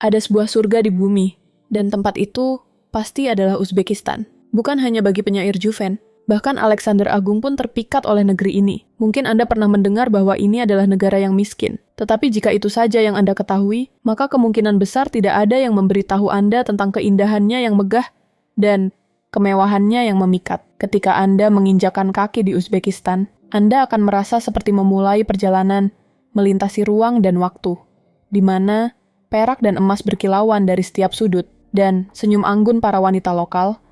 Ada sebuah surga di bumi, dan tempat itu pasti adalah Uzbekistan. Bukan hanya bagi penyair Juven, bahkan Alexander Agung pun terpikat oleh negeri ini. Mungkin Anda pernah mendengar bahwa ini adalah negara yang miskin. Tetapi jika itu saja yang Anda ketahui, maka kemungkinan besar tidak ada yang memberitahu Anda tentang keindahannya yang megah dan kemewahannya yang memikat. Ketika Anda menginjakan kaki di Uzbekistan, Anda akan merasa seperti memulai perjalanan melintasi ruang dan waktu, di mana perak dan emas berkilauan dari setiap sudut, dan senyum anggun para wanita lokal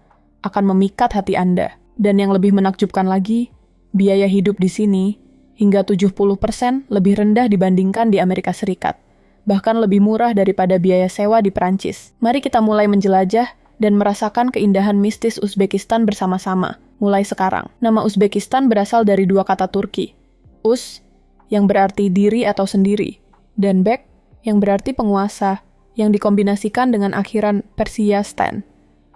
akan memikat hati Anda. Dan yang lebih menakjubkan lagi, biaya hidup di sini hingga 70% lebih rendah dibandingkan di Amerika Serikat. Bahkan lebih murah daripada biaya sewa di Prancis. Mari kita mulai menjelajah dan merasakan keindahan mistis Uzbekistan bersama-sama, mulai sekarang. Nama Uzbekistan berasal dari dua kata Turki. Uz, yang berarti diri atau sendiri, dan Bek, yang berarti penguasa, yang dikombinasikan dengan akhiran Persia Stan,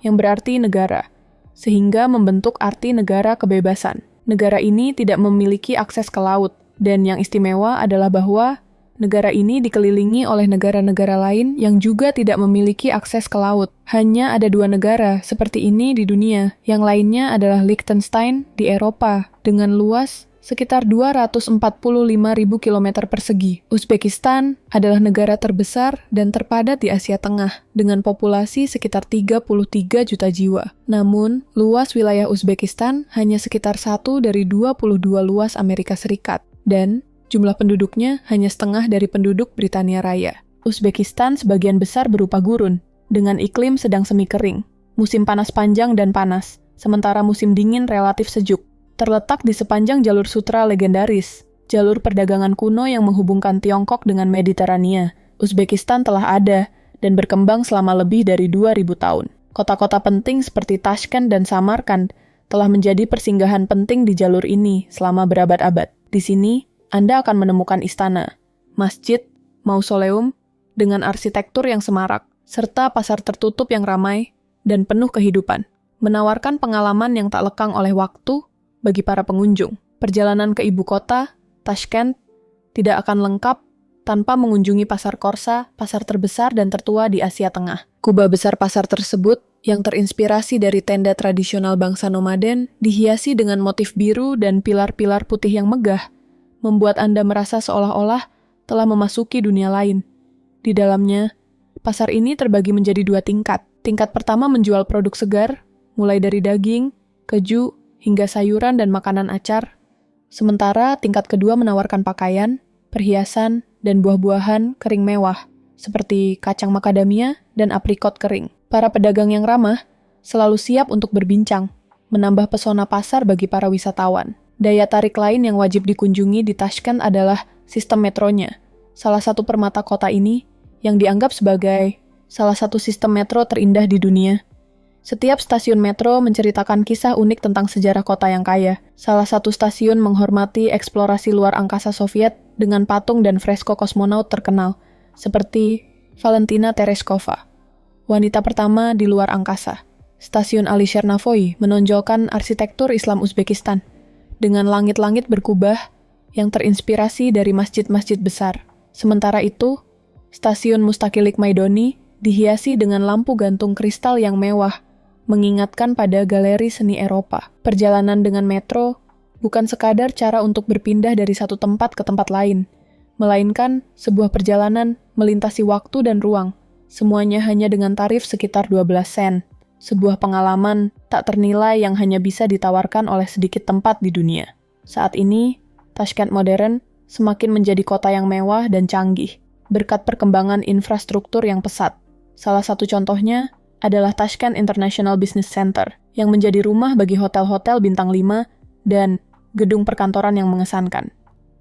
yang berarti negara, sehingga membentuk arti negara kebebasan. Negara ini tidak memiliki akses ke laut, dan yang istimewa adalah bahwa negara ini dikelilingi oleh negara-negara lain yang juga tidak memiliki akses ke laut. Hanya ada dua negara seperti ini di dunia, yang lainnya adalah Liechtenstein di Eropa, dengan luas sekitar 245.000 km persegi. Uzbekistan adalah negara terbesar dan terpadat di Asia Tengah, dengan populasi sekitar 33 juta jiwa. Namun, luas wilayah Uzbekistan hanya sekitar 1 dari 22 luas Amerika Serikat, dan jumlah penduduknya hanya setengah dari penduduk Britania Raya. Uzbekistan sebagian besar berupa gurun, dengan iklim sedang semi kering, musim panas panjang dan panas, sementara musim dingin relatif sejuk. Terletak di sepanjang jalur sutra legendaris, jalur perdagangan kuno yang menghubungkan Tiongkok dengan Mediterania. Uzbekistan telah ada dan berkembang selama lebih dari 2000 tahun. Kota-kota penting seperti Tashkent dan Samarkand telah menjadi persinggahan penting di jalur ini selama berabad-abad. Di sini, Anda akan menemukan istana, masjid, mausoleum, dengan arsitektur yang semarak, serta pasar tertutup yang ramai dan penuh kehidupan, menawarkan pengalaman yang tak lekang oleh waktu bagi para pengunjung. Perjalanan ke ibu kota, Tashkent, tidak akan lengkap tanpa mengunjungi pasar Korsa, pasar terbesar dan tertua di Asia Tengah. Kubah besar pasar tersebut, yang terinspirasi dari tenda tradisional bangsa nomaden, dihiasi dengan motif biru dan pilar-pilar putih yang megah, membuat Anda merasa seolah-olah telah memasuki dunia lain. Di dalamnya, pasar ini terbagi menjadi dua tingkat. Tingkat pertama menjual produk segar, mulai dari daging, keju, hingga sayuran dan makanan acar. Sementara tingkat kedua menawarkan pakaian, perhiasan, dan buah-buahan kering mewah, seperti kacang macadamia dan aprikot kering. Para pedagang yang ramah selalu siap untuk berbincang, menambah pesona pasar bagi para wisatawan. Daya tarik lain yang wajib dikunjungi di Tashkent adalah sistem metronya, salah satu permata kota ini yang dianggap sebagai salah satu sistem metro terindah di dunia. Setiap stasiun metro menceritakan kisah unik tentang sejarah kota yang kaya. Salah satu stasiun menghormati eksplorasi luar angkasa Soviet dengan patung dan fresko kosmonaut terkenal, seperti Valentina Tereshkova, wanita pertama di luar angkasa. Stasiun Ali Chernavoy menonjolkan arsitektur Islam Uzbekistan, dengan langit-langit berkubah yang terinspirasi dari masjid-masjid besar. Sementara itu, stasiun Mustaqilik Maidoni dihiasi dengan lampu gantung kristal yang mewah, mengingatkan pada galeri seni Eropa. Perjalanan dengan metro bukan sekadar cara untuk berpindah dari satu tempat ke tempat lain, melainkan sebuah perjalanan melintasi waktu dan ruang, semuanya hanya dengan tarif sekitar 12 sen. Sebuah pengalaman tak ternilai yang hanya bisa ditawarkan oleh sedikit tempat di dunia. Saat ini, Tashkent modern semakin menjadi kota yang mewah dan canggih, berkat perkembangan infrastruktur yang pesat. Salah satu contohnya adalah Tashkent International Business Center, yang menjadi rumah bagi hotel-hotel bintang 5 dan gedung perkantoran yang mengesankan.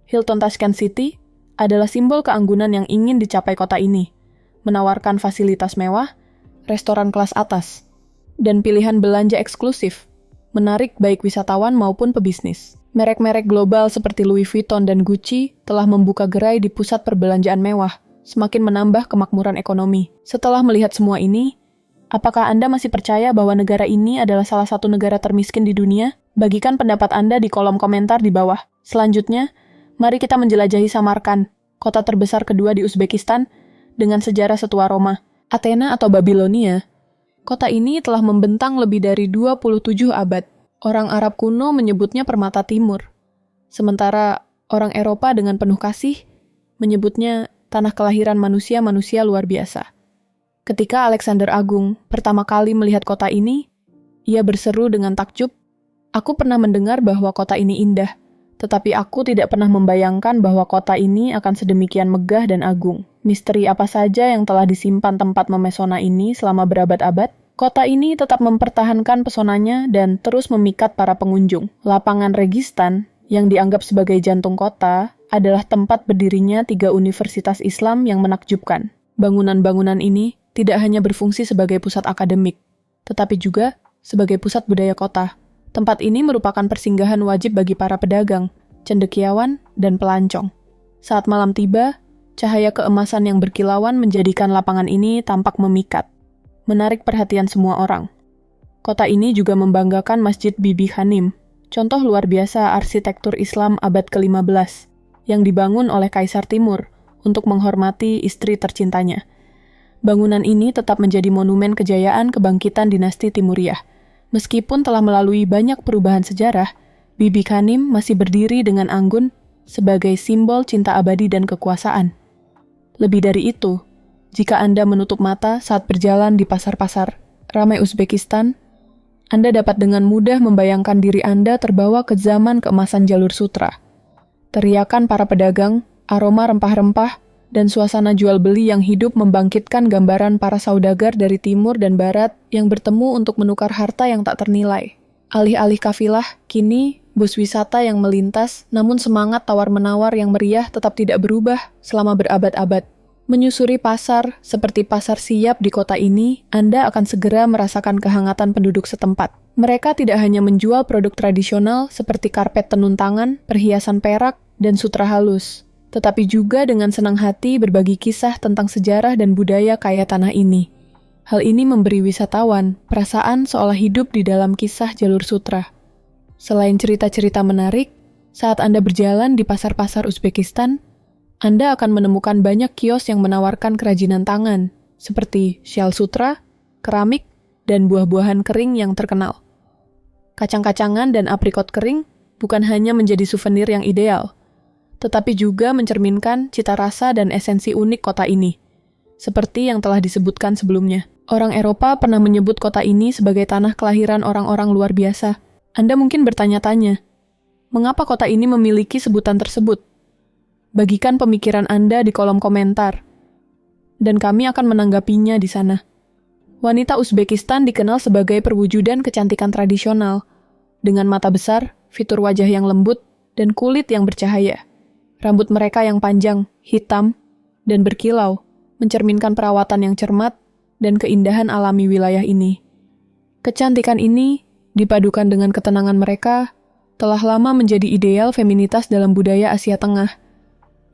Hilton Tashkent City adalah simbol keanggunan yang ingin dicapai kota ini, menawarkan fasilitas mewah, restoran kelas atas, dan pilihan belanja eksklusif, menarik baik wisatawan maupun pebisnis. Merek-merek global seperti Louis Vuitton dan Gucci telah membuka gerai di pusat perbelanjaan mewah, semakin menambah kemakmuran ekonomi. Setelah melihat semua ini, apakah Anda masih percaya bahwa negara ini adalah salah satu negara termiskin di dunia? Bagikan pendapat Anda di kolom komentar di bawah. Selanjutnya, mari kita menjelajahi Samarkand, kota terbesar kedua di Uzbekistan, dengan sejarah setua Roma, Athena atau Babilonia. Kota ini telah membentang lebih dari 27 abad. Orang Arab kuno menyebutnya Permata Timur. Sementara orang Eropa dengan penuh kasih menyebutnya tanah kelahiran manusia-manusia luar biasa. Ketika Alexander Agung pertama kali melihat kota ini, ia berseru dengan takjub, "Aku pernah mendengar bahwa kota ini indah, tetapi aku tidak pernah membayangkan bahwa kota ini akan sedemikian megah dan agung. Misteri apa saja yang telah disimpan tempat memesona ini selama berabad-abad? Kota ini tetap mempertahankan pesonanya dan terus memikat para pengunjung. Lapangan Registan, yang dianggap sebagai jantung kota, adalah tempat berdirinya 3 universitas Islam yang menakjubkan. Bangunan-bangunan ini tidak hanya berfungsi sebagai pusat akademik, tetapi juga sebagai pusat budaya kota. Tempat ini merupakan persinggahan wajib bagi para pedagang, cendekiawan, dan pelancong. Saat malam tiba, cahaya keemasan yang berkilauan menjadikan lapangan ini tampak memikat, menarik perhatian semua orang. Kota ini juga membanggakan Masjid Bibi Khanim, contoh luar biasa arsitektur Islam abad ke-15, yang dibangun oleh Kaisar Timur untuk menghormati istri tercintanya. Bangunan ini tetap menjadi monumen kejayaan kebangkitan dinasti Timuriyah. Meskipun telah melalui banyak perubahan sejarah, Bibi Khanim masih berdiri dengan anggun sebagai simbol cinta abadi dan kekuasaan. Lebih dari itu, jika Anda menutup mata saat berjalan di pasar-pasar ramai Uzbekistan, Anda dapat dengan mudah membayangkan diri Anda terbawa ke zaman keemasan jalur sutra. Teriakan para pedagang, aroma rempah-rempah, dan suasana jual beli yang hidup membangkitkan gambaran para saudagar dari timur dan barat yang bertemu untuk menukar harta yang tak ternilai. Alih-alih kafilah, kini bus wisata yang melintas, namun semangat tawar-menawar yang meriah tetap tidak berubah selama berabad-abad. Menyusuri pasar seperti pasar Siap di kota ini, Anda akan segera merasakan kehangatan penduduk setempat. Mereka tidak hanya menjual produk tradisional seperti karpet tenun tangan, perhiasan perak, dan sutra halus, tetapi juga dengan senang hati berbagi kisah tentang sejarah dan budaya kaya tanah ini. Hal ini memberi wisatawan perasaan seolah hidup di dalam kisah jalur sutra. Selain cerita-cerita menarik, saat Anda berjalan di pasar-pasar Uzbekistan, Anda akan menemukan banyak kios yang menawarkan kerajinan tangan, seperti syal sutra, keramik, dan buah-buahan kering yang terkenal. Kacang-kacangan dan aprikot kering bukan hanya menjadi souvenir yang ideal, tetapi juga mencerminkan cita rasa dan esensi unik kota ini. Seperti yang telah disebutkan sebelumnya, orang Eropa pernah menyebut kota ini sebagai tanah kelahiran orang-orang luar biasa. Anda mungkin bertanya-tanya, mengapa kota ini memiliki sebutan tersebut? Bagikan pemikiran Anda di kolom komentar, dan kami akan menanggapinya di sana. Wanita Uzbekistan dikenal sebagai perwujudan kecantikan tradisional, dengan mata besar, fitur wajah yang lembut, dan kulit yang bercahaya. Rambut mereka yang panjang, hitam, dan berkilau, mencerminkan perawatan yang cermat dan keindahan alami wilayah ini. Kecantikan ini, dipadukan dengan ketenangan mereka, telah lama menjadi ideal feminitas dalam budaya Asia Tengah.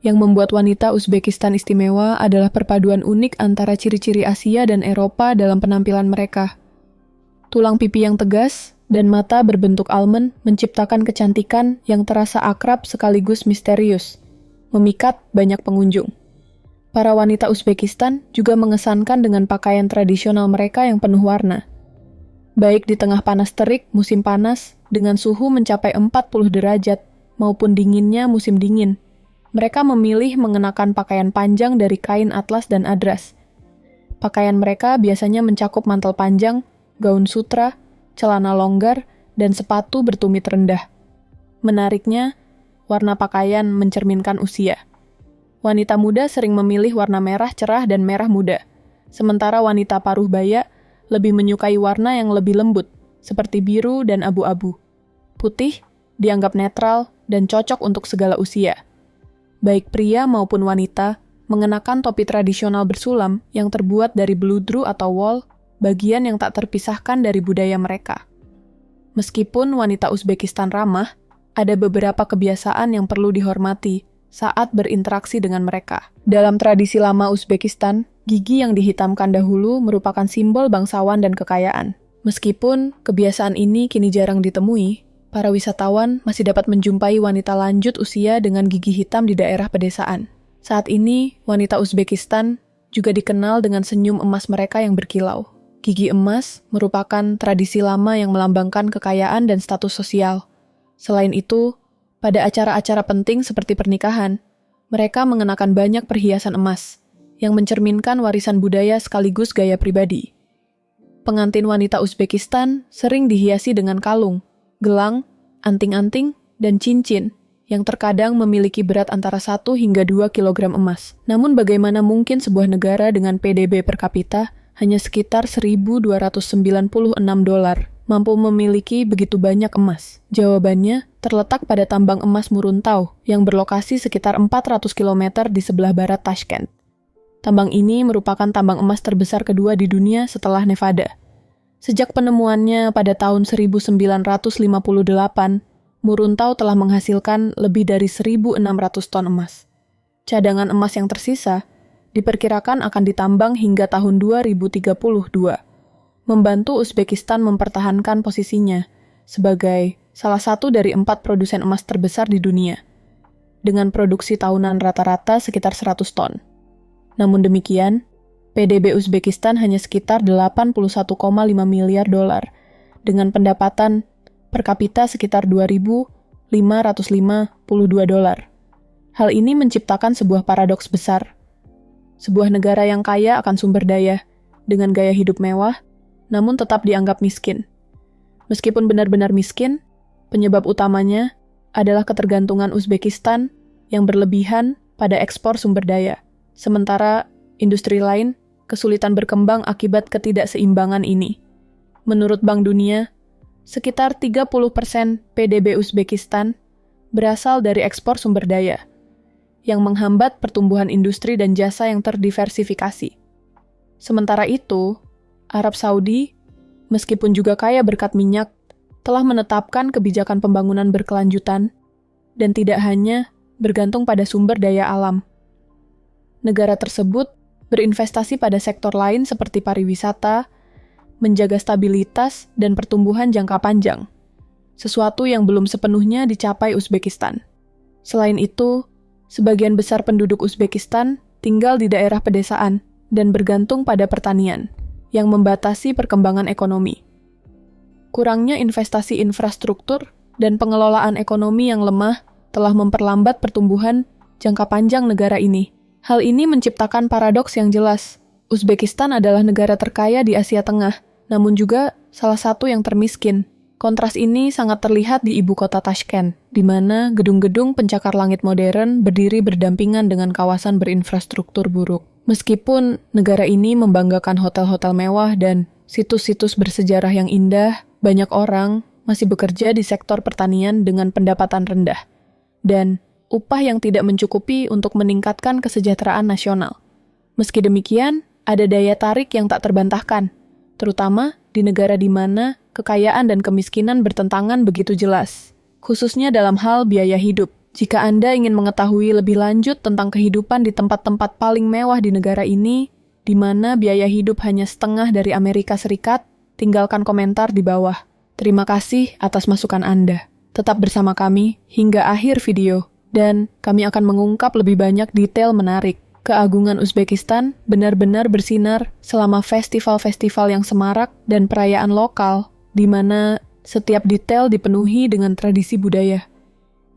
Yang membuat wanita Uzbekistan istimewa adalah perpaduan unik antara ciri-ciri Asia dan Eropa dalam penampilan mereka. Tulang pipi yang tegas dan mata berbentuk almond menciptakan kecantikan yang terasa akrab sekaligus misterius, memikat banyak pengunjung. Para wanita Uzbekistan juga mengesankan dengan pakaian tradisional mereka yang penuh warna. Baik di tengah panas terik musim panas dengan suhu mencapai 40 derajat maupun dinginnya musim dingin, mereka memilih mengenakan pakaian panjang dari kain atlas dan adras. Pakaian mereka biasanya mencakup mantel panjang, gaun sutra, celana longgar, dan sepatu bertumit rendah. Menariknya, warna pakaian mencerminkan usia. Wanita muda sering memilih warna merah cerah dan merah muda, sementara wanita paruh baya lebih menyukai warna yang lebih lembut, seperti biru dan abu-abu. Putih dianggap netral dan cocok untuk segala usia. Baik pria maupun wanita mengenakan topi tradisional bersulam yang terbuat dari beludru atau wol, bagian yang tak terpisahkan dari budaya mereka. Meskipun wanita Uzbekistan ramah, ada beberapa kebiasaan yang perlu dihormati saat berinteraksi dengan mereka. Dalam tradisi lama Uzbekistan, gigi yang dihitamkan dahulu merupakan simbol bangsawan dan kekayaan. Meskipun kebiasaan ini kini jarang ditemui, para wisatawan masih dapat menjumpai wanita lanjut usia dengan gigi hitam di daerah pedesaan. Saat ini, wanita Uzbekistan juga dikenal dengan senyum emas mereka yang berkilau. Gigi emas merupakan tradisi lama yang melambangkan kekayaan dan status sosial. Selain itu, pada acara-acara penting seperti pernikahan, mereka mengenakan banyak perhiasan emas yang mencerminkan warisan budaya sekaligus gaya pribadi. Pengantin wanita Uzbekistan sering dihiasi dengan kalung, gelang, anting-anting, dan cincin yang terkadang memiliki berat antara 1 hingga 2 kilogram emas. Namun bagaimana mungkin sebuah negara dengan PDB per kapita hanya sekitar $1.296 mampu memiliki begitu banyak emas? Jawabannya terletak pada tambang emas Muruntau yang berlokasi sekitar 400 km di sebelah barat Tashkent. Tambang ini merupakan tambang emas terbesar kedua di dunia setelah Nevada. Sejak penemuannya pada tahun 1958, Muruntau telah menghasilkan lebih dari 1.600 ton emas. Cadangan emas yang tersisa diperkirakan akan ditambang hingga tahun 2032, membantu Uzbekistan mempertahankan posisinya sebagai salah satu dari 4 produsen emas terbesar di dunia, dengan produksi tahunan rata-rata sekitar 100 ton. Namun demikian, PDB Uzbekistan hanya sekitar $81,5 miliar, dengan pendapatan per kapita sekitar $2.552. Hal ini menciptakan sebuah paradoks besar. Sebuah negara yang kaya akan sumber daya, dengan gaya hidup mewah, namun tetap dianggap miskin. Meskipun benar-benar miskin, penyebab utamanya adalah ketergantungan Uzbekistan yang berlebihan pada ekspor sumber daya. Sementara industri lain kesulitan berkembang akibat ketidakseimbangan ini. Menurut Bank Dunia, sekitar 30% PDB Uzbekistan berasal dari ekspor sumber daya, yang menghambat pertumbuhan industri dan jasa yang terdiversifikasi. Sementara itu, Arab Saudi, meskipun juga kaya berkat minyak, telah menetapkan kebijakan pembangunan berkelanjutan dan tidak hanya bergantung pada sumber daya alam. Negara tersebut berinvestasi pada sektor lain seperti pariwisata, menjaga stabilitas dan pertumbuhan jangka panjang, sesuatu yang belum sepenuhnya dicapai Uzbekistan. Selain itu, sebagian besar penduduk Uzbekistan tinggal di daerah pedesaan dan bergantung pada pertanian, yang membatasi perkembangan ekonomi. Kurangnya investasi infrastruktur dan pengelolaan ekonomi yang lemah telah memperlambat pertumbuhan jangka panjang negara ini. Hal ini menciptakan paradoks yang jelas. Uzbekistan adalah negara terkaya di Asia Tengah, namun juga salah satu yang termiskin. Kontras ini sangat terlihat di ibu kota Tashkent, di mana gedung-gedung pencakar langit modern berdiri berdampingan dengan kawasan berinfrastruktur buruk. Meskipun negara ini membanggakan hotel-hotel mewah dan situs-situs bersejarah yang indah, banyak orang masih bekerja di sektor pertanian dengan pendapatan rendah dan upah yang tidak mencukupi untuk meningkatkan kesejahteraan nasional. Meski demikian, ada daya tarik yang tak terbantahkan, terutama di negara di mana kekayaan dan kemiskinan bertentangan begitu jelas, khususnya dalam hal biaya hidup. Jika Anda ingin mengetahui lebih lanjut tentang kehidupan di tempat-tempat paling mewah di negara ini, di mana biaya hidup hanya setengah dari Amerika Serikat, tinggalkan komentar di bawah. Terima kasih atas masukan Anda. Tetap bersama kami hingga akhir video, dan kami akan mengungkap lebih banyak detail menarik. Keagungan Uzbekistan benar-benar bersinar selama festival-festival yang semarak dan perayaan lokal, di mana setiap detail dipenuhi dengan tradisi budaya.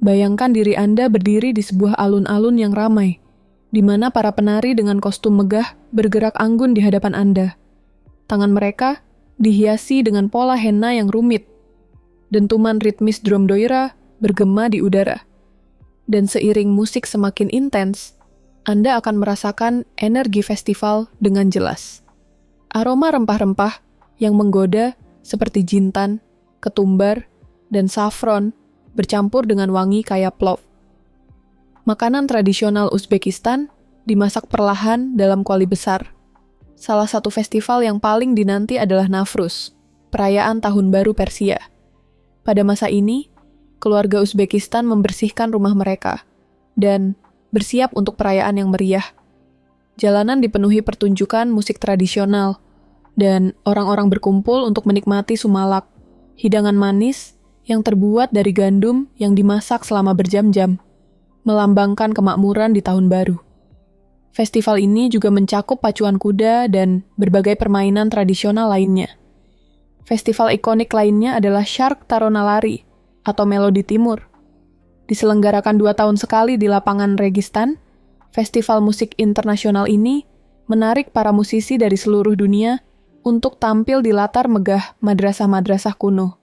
Bayangkan diri Anda berdiri di sebuah alun-alun yang ramai, di mana para penari dengan kostum megah bergerak anggun di hadapan Anda. Tangan mereka dihiasi dengan pola henna yang rumit. Dentuman ritmis drum doira bergema di udara. Dan seiring musik semakin intens, Anda akan merasakan energi festival dengan jelas. Aroma rempah-rempah yang menggoda seperti jintan, ketumbar, dan saffron bercampur dengan wangi kayak plov. Makanan tradisional Uzbekistan dimasak perlahan dalam kuali besar. Salah satu festival yang paling dinanti adalah Nafruz, perayaan Tahun Baru Persia. Pada masa ini, keluarga Uzbekistan membersihkan rumah mereka dan bersiap untuk perayaan yang meriah. Jalanan dipenuhi pertunjukan musik tradisional, dan orang-orang berkumpul untuk menikmati sumalak, hidangan manis yang terbuat dari gandum yang dimasak selama berjam-jam, melambangkan kemakmuran di tahun baru. Festival ini juga mencakup pacuan kuda dan berbagai permainan tradisional lainnya. Festival ikonik lainnya adalah Shark Tarona Lari atau Melodi Timur. Diselenggarakan 2 tahun sekali di lapangan Registan, festival musik internasional ini menarik para musisi dari seluruh dunia untuk tampil di latar megah madrasah-madrasah kuno.